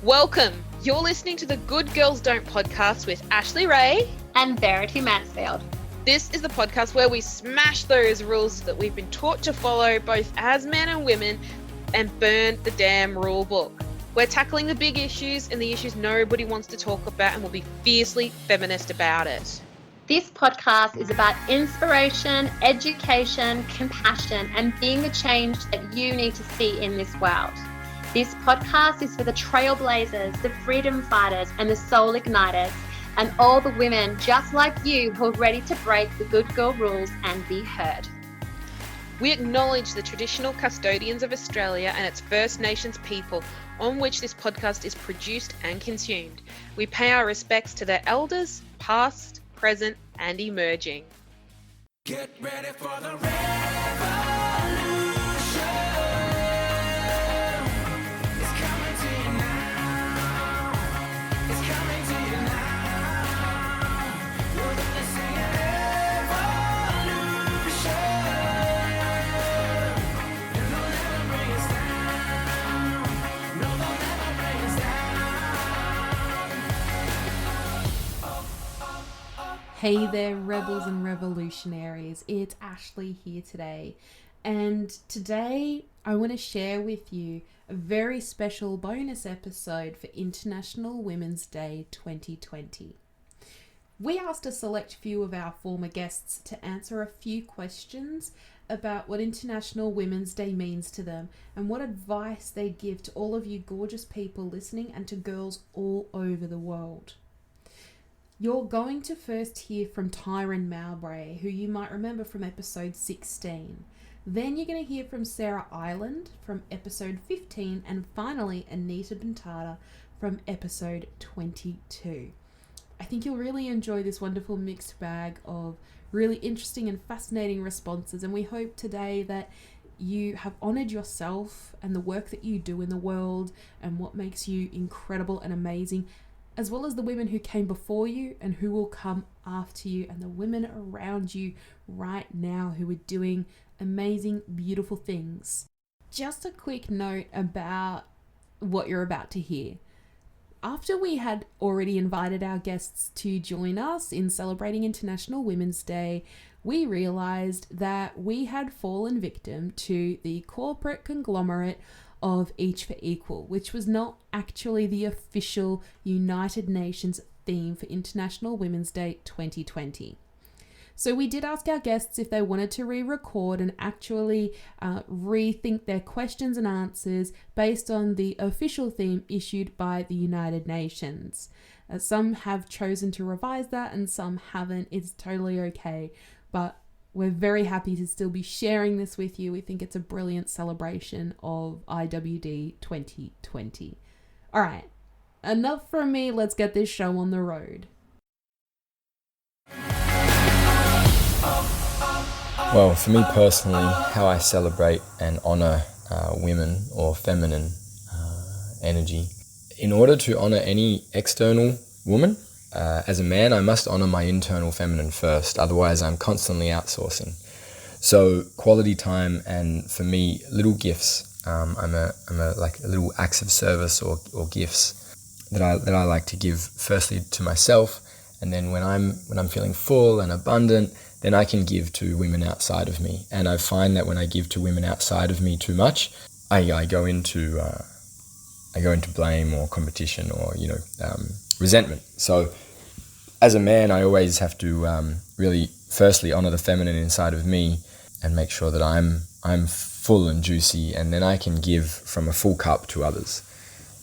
Welcome. You're listening to the Good Girls Don't podcast with Ashleigh Ray and Verity Mansfield. This is the podcast where we smash those rules that we've been taught to follow both as men and women and burn the damn rule book. We're tackling the big issues and the issues nobody wants to talk about, and we'll be fiercely feminist about it. This podcast is about inspiration, education, compassion, and being the change that you need to see in this world. This podcast is for the trailblazers, the freedom fighters, and the soul igniters, and all the women just like you who are ready to break the good girl rules and be heard. We acknowledge the traditional custodians of Australia and its First Nations people on which this podcast is produced and consumed. We pay our respects to their elders, past, present, and emerging. Get ready for the revolution. It's coming to you now. It's coming to you now. We're gonna sing it, revolution. And they'll never bring us down. No, they'll never bring us down. Hey there, rebels and revolutionaries. It's Ashleigh here today. And today I want to share with you a very special bonus episode for International Women's Day 2020. We asked a select few of our former guests to answer a few questions about what International Women's Day means to them and what advice they give to all of you gorgeous people listening and to girls all over the world. You're going to first hear from Tyran Mowbray, who you might remember from episode 16. Then you're going to hear from Sarah Ireland from episode 15, and finally Anita Bentata from episode 22. I think you'll really enjoy this wonderful mixed bag of really interesting and fascinating responses, and we hope today that you have honoured yourself and the work that you do in the world and what makes you incredible and amazing, as well as the women who came before you and who will come after you, and the women around you right now who are doing amazing, beautiful things. Just a quick note about what you're about to hear. After we had already invited our guests to join us in celebrating International Women's Day, we realised that we had fallen victim to the corporate conglomerate of Each for Equal, which was not actually the official United Nations theme for International Women's Day 2020. So we did ask our guests if they wanted to re-record and actually rethink their questions and answers based on the official theme issued by the United Nations. Some have chosen to revise that and some haven't. It's totally okay, but we're very happy to still be sharing this with you. We think it's a brilliant celebration of IWD 2020. All right, enough from me. Let's get this show on the road. Well, for me personally, how I celebrate and honour women or feminine energy. In order to honour any external woman, as a man, I must honour my internal feminine first, otherwise I'm constantly outsourcing. So quality time, and for me, little gifts. I'm a like little acts of service or gifts that I like to give firstly to myself, and then when I'm feeling full and abundant, then I can give to women outside of me. And I find that when I give to women outside of me too much, I go into blame or competition or resentment. So as a man, I always have to really firstly honor the feminine inside of me and make sure that I'm full and juicy, and then I can give from a full cup to others.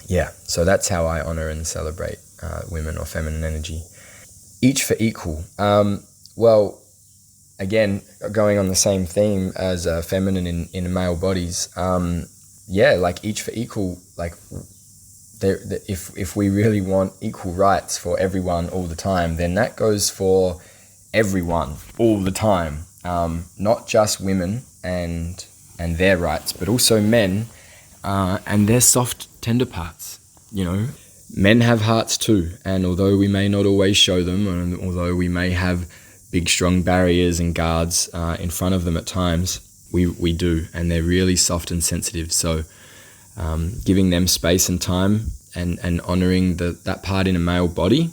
Yeah, so that's how I honor and celebrate women or feminine energy. Each for equal. Well, again, going on the same theme as feminine in male bodies. Like each for equal, like if we really want equal rights for everyone all the time, then that goes for everyone all the time, not just women and their rights, but also men and their soft, tender parts. Men have hearts too, and although we may not always show them, and although we may have big, strong barriers and guards in front of them at times, we do, and they're really soft and sensitive. So giving them space and time and honoring that part in a male body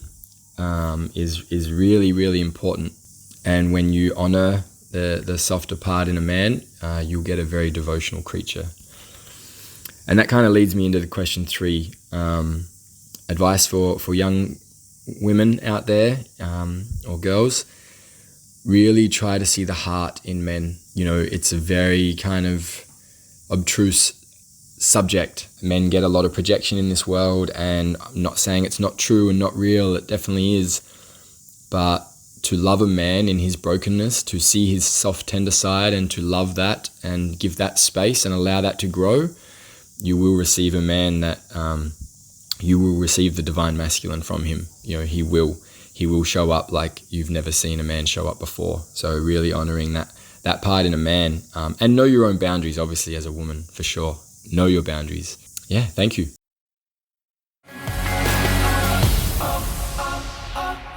is really, really important. And when you honor the softer part in a man, you'll get a very devotional creature. And that kind of leads me into the question 3. Advice for young women out there, or girls: really try to see the heart in men. You know, it's a very kind of obtruse subject. Men get a lot of projection in this world, and I'm not saying it's not true and not real, it definitely is. But to love a man in his brokenness, to see his soft, tender side, and to love that and give that space and allow that to grow, you will receive a man that you will receive the divine masculine from him. You know, he will show up like you've never seen a man show up before. So really honoring that part in a man, and know your own boundaries, obviously, as a woman, for sure. Know your boundaries. Yeah, thank you.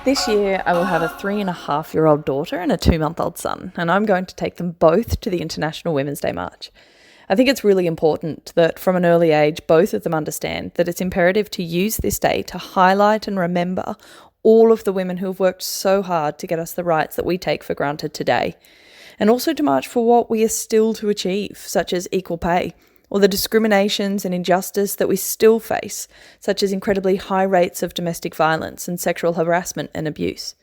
This year, I will have a 3.5-year-old daughter and a 2-month-old son, and I'm going to take them both to the International Women's Day March. I think it's really important that from an early age, both of them understand that it's imperative to use this day to highlight and remember all of the women who have worked so hard to get us the rights that we take for granted today, and also to march for what we are still to achieve, such as equal pay, or the discriminations and injustice that we still face, such as incredibly high rates of domestic violence and sexual harassment and abuse.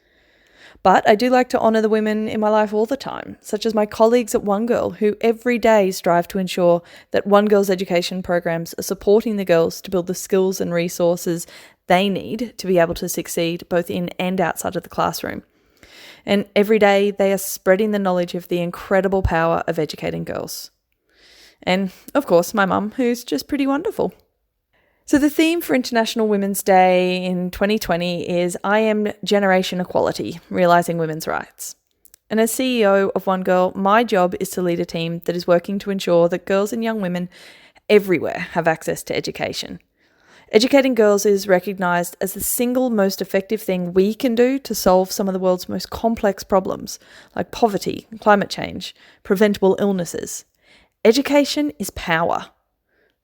But I do like to honour the women in my life all the time, such as my colleagues at One Girl, who every day strive to ensure that One Girl's education programs are supporting the girls to build the skills and resources they need to be able to succeed both in and outside of the classroom. And every day they are spreading the knowledge of the incredible power of educating girls. And, of course, my mum, who's just pretty wonderful. So the theme for International Women's Day in 2020 is I Am Generation Equality, Realising Women's Rights. And as CEO of One Girl, my job is to lead a team that is working to ensure that girls and young women everywhere have access to education. Educating girls is recognised as the single most effective thing we can do to solve some of the world's most complex problems, like poverty, climate change, preventable illnesses. Education is power.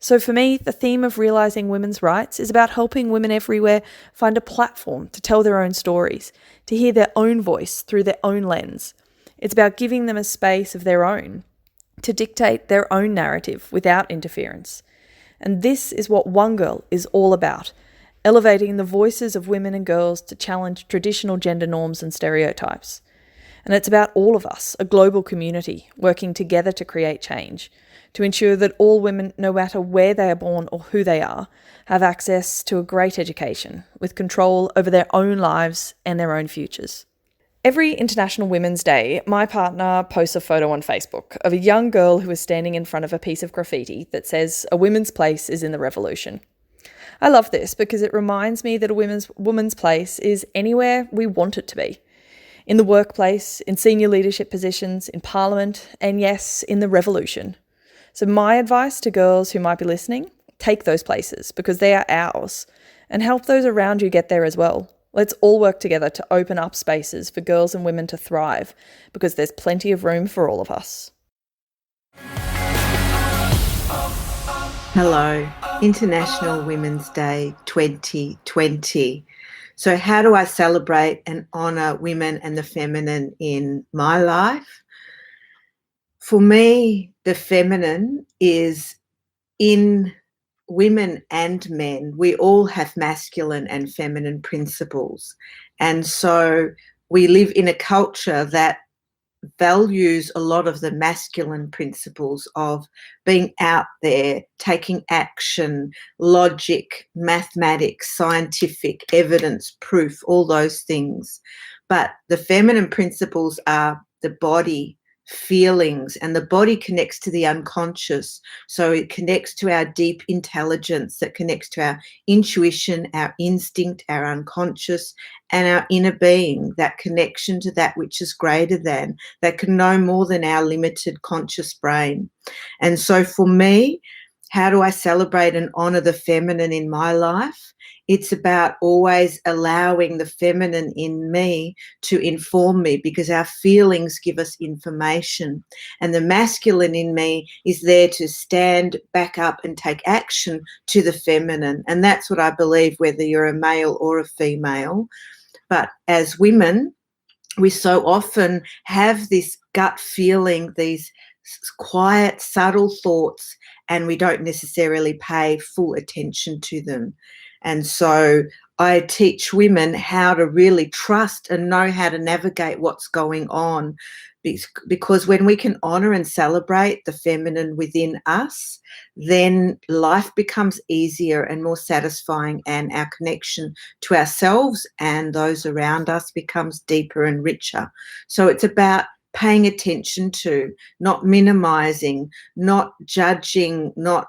So for me, the theme of realising women's rights is about helping women everywhere find a platform to tell their own stories, to hear their own voice through their own lens. It's about giving them a space of their own, to dictate their own narrative without interference. And this is what One Girl is all about, elevating the voices of women and girls to challenge traditional gender norms and stereotypes. And it's about all of us, a global community, working together to create change, to ensure that all women, no matter where they are born or who they are, have access to a great education, with control over their own lives and their own futures. Every International Women's Day, my partner posts a photo on Facebook of a young girl who is standing in front of a piece of graffiti that says, "A woman's place is in the revolution." I love this because it reminds me that a woman's place is anywhere we want it to be. In the workplace, in senior leadership positions, in Parliament, and yes, in the revolution. So my advice to girls who might be listening, take those places because they are ours, and help those around you get there as well. Let's all work together to open up spaces for girls and women to thrive, because there's plenty of room for all of us. Hello, International Women's Day 2020. So how do I celebrate and honour women and the feminine in my life? For me, the feminine is in women and men. We all have masculine and feminine principles. And so we live in a culture that values a lot of the masculine principles of being out there, taking action, logic, mathematics, scientific evidence, proof, all those things. But the feminine principles are the body, feelings, and the body connects to the unconscious. So it connects to our deep intelligence, that connects to our intuition, our instinct, our unconscious, and our inner being, that connection to that which is greater than, that can know more than our limited conscious brain. And so for me, how do I celebrate and honour the feminine in my life? It's about always allowing the feminine in me to inform me, because our feelings give us information. And the masculine in me is there to stand back up and take action to the feminine. And that's what I believe, whether you're a male or a female. But as women, we so often have this gut feeling, these quiet, subtle thoughts, and we don't necessarily pay full attention to them. And so I teach women how to really trust and know how to navigate what's going on, because when we can honour and celebrate the feminine within us, then life becomes easier and more satisfying, and our connection to ourselves and those around us becomes deeper and richer. So it's about paying attention to, not minimising, not judging, not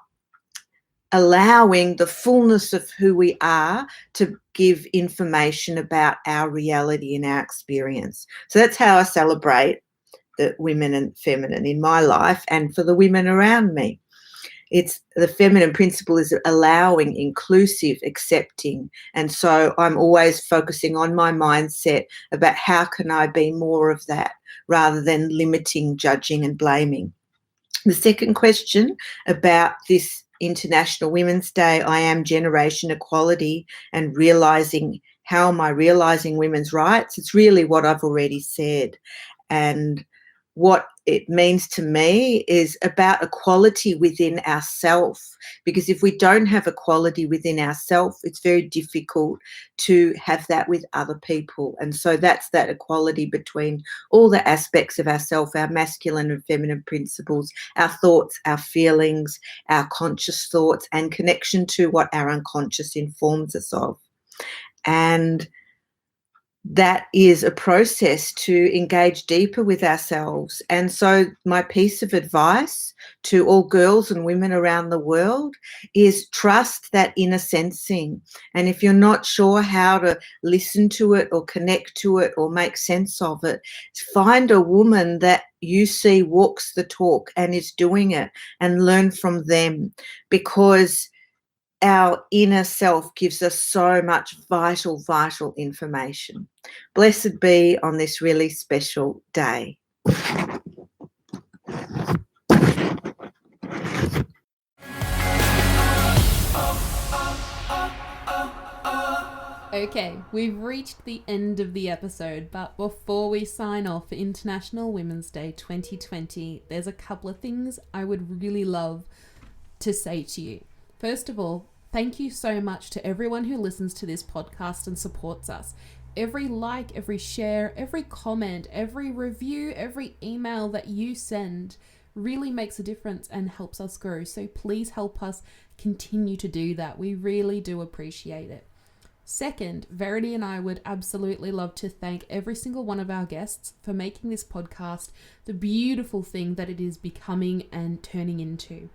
allowing the fullness of who we are to give information about our reality and our experience. So that's how I celebrate the women and feminine in my life and for the women around me. It's the feminine principle is allowing, inclusive, accepting. And so I'm always focusing on my mindset about how can I be more of that rather than limiting, judging and blaming. The second question about this International Women's Day, I am Generation Equality and realising, how am I realising women's rights? It's really what I've already said. And what it means to me is about equality within ourselves, because if we don't have equality within ourselves, it's very difficult to have that with other people. And so that's that equality between all the aspects of ourselves, our masculine and feminine principles, our thoughts, our feelings, our conscious thoughts, and connection to what our unconscious informs us of. And that is a process to engage deeper with ourselves. And so my piece of advice to all girls and women around the world is trust that inner sensing. And if you're not sure how to listen to it or connect to it or make sense of it, find a woman that you see walks the talk and is doing it and learn from them, because our inner self gives us so much vital, vital information. Blessed be on this really special day. Okay, we've reached the end of the episode, but before we sign off for International Women's Day 2020, there's a couple of things I would really love to say to you. First of all, thank you so much to everyone who listens to this podcast and supports us. Every like, every share, every comment, every review, every email that you send really makes a difference and helps us grow. So please help us continue to do that. We really do appreciate it. Second, Verity and I would absolutely love to thank every single one of our guests for making this podcast the beautiful thing that it is becoming and turning into.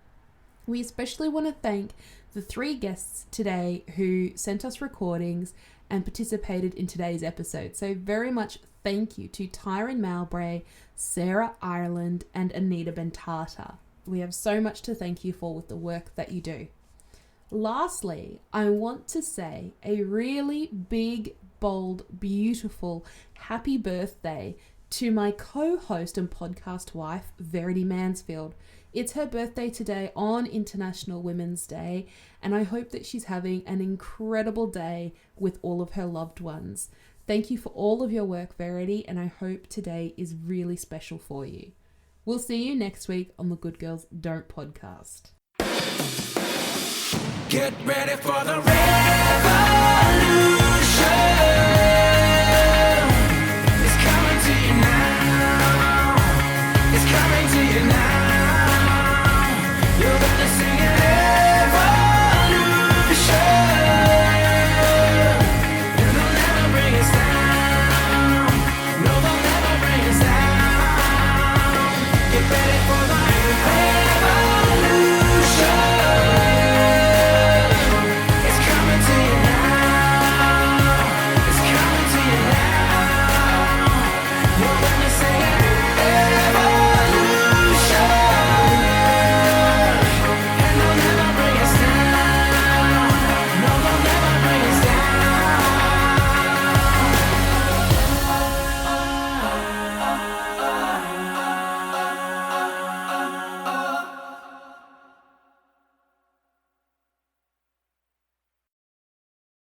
We especially want to thank the 3 guests today who sent us recordings and participated in today's episode. So very much thank you to Tyran Mowbray, Sarah Ireland and Anita Bentata. We have so much to thank you for with the work that you do. Lastly, I want to say a really big, bold, beautiful, happy birthday to my co-host and podcast wife, Verity Mansfield. It's her birthday today on International Women's Day, and I hope that she's having an incredible day with all of her loved ones. Thank you for all of your work, Verity, and I hope today is really special for you. We'll see you next week on the Good Girls Don't podcast. Get ready for the revolution.